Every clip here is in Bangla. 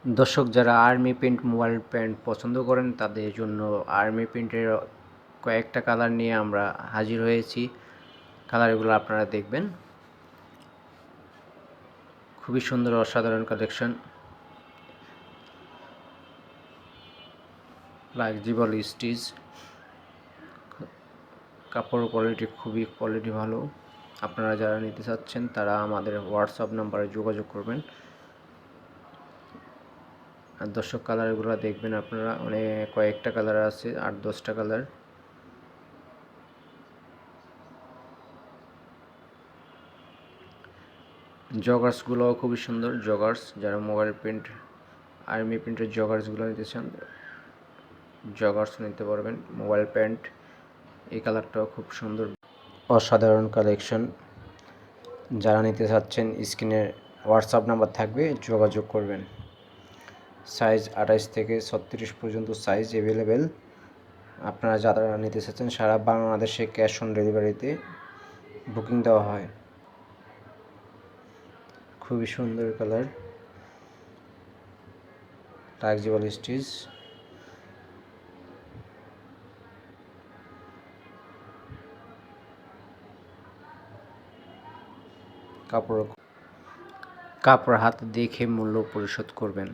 দর্শক যারা আর্মি প্রিন্ট মোবাইল প্যান্ট পছন্দ করেন তাদের জন্য আর্মি প্রিন্টের কয়েকটা কালার নিয়ে আমরা হাজির হয়েছি। কালারগুলো আপনারা দেখবেন, খুবই সুন্দর অসাধারণ কালেকশন। ফ্লেক্সিবল স্টিচ, কাপড় কোয়ালিটি খুবই ভালো। আপনারা যারা নিতে চাচ্ছেন তারা আমাদের হোয়াটসঅ্যাপ নাম্বারে যোগাযোগ করবেন। আর দর্শক কালারগুলো দেখবেন আপনারা, কয়েকটা কালার আছে, 8-10টা কালার। জগার্সগুলোও খুবই সুন্দর। জগার্স যারা মোবাইল প্রিন্ট আর্মি প্রিন্টের জগার্সগুলো নিতে চান, জগার্স নিতে পারবেন। মোবাইল প্যান্ট এই কালারটাও খুব সুন্দর, অসাধারণ কালেকশন। যারা নিতে চাচ্ছেন স্ক্রিনে হোয়াটসঅ্যাপ নাম্বার থাকবে, যোগাযোগ করবেন। সাইজ 28 থেকে 36 পর্যন্ত সাইজ অ্যাভেলেবেল। আপনারা যারা নিতে চাচ্ছেন সারা বাংলাদেশে ক্যাশ অন ডেলিভারিতে বুকিং দেওয়া হয়। খুবই সুন্দর কালার, ফ্লেক্সিবল স্টিচ, কাপড় হাতে দেখে মূল্য পরিশোধ করবেন।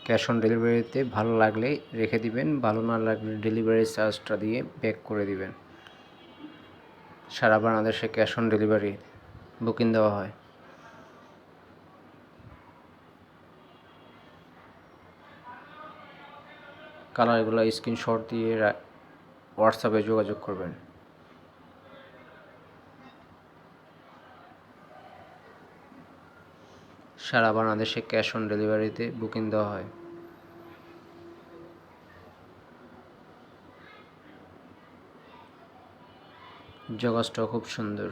ক্যাশ অন ডেলিভারিতে ভালো লাগলে রেখে দিবেন, ভালো না লাগলে ডেলিভারি চার্জটা দিয়ে ব্যাক করে দিবেন। সারা বাংলাদেশে ক্যাশ অন ডেলিভারি বুকিং দেওয়া হয়। কালারগুলো স্ক্রিনশট দিয়ে হোয়াটসঅ্যাপে যোগাযোগ করবেন। সারা বাংলাদেশে ক্যাশ অন ডেলিভারিতে বুকিং দেওয়া হয়। জগাসটাও খুব সুন্দর।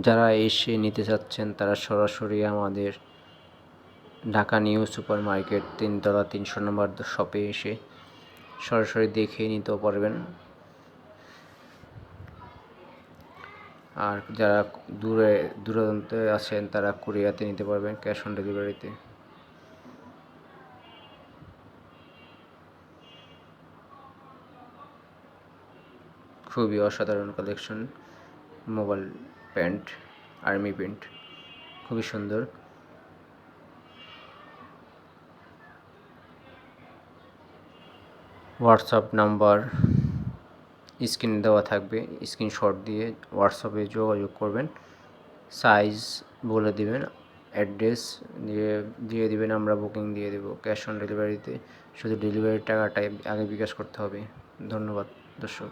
যারা এসে নিতে চাচ্ছেন তারা সরাসরি আমাদের ঢাকা নিউ সুপার মার্কেট 3 তলা 300 নম্বর শপে এসে সরাসরি দেখে নিতেও পারবেন। আর যারা দূরান্তে আছেন তারা কুরিয়াতে নিতে পারবেন ক্যাশ অন ডেলিভারিতে। খুবই অসাধারণ collection. Mobile pant army print খুবই সুন্দর। হোয়াটসঅ্যাপ নাম্বার স্ক্রিনে দেওয়া থাকবে, স্ক্রিনশট দিয়ে হোয়াটসঅ্যাপে যোগাযোগ করবেন। সাইজ বলে দিবেন, অ্যাড্রেস দিয়ে দিবেন, আমরা বুকিং দিয়ে দেব ক্যাশ অন ডেলিভারিতে। শুধু ডেলিভারির টাকাটাই আগে বিকাশ করতে হবে। ধন্যবাদ দর্শক।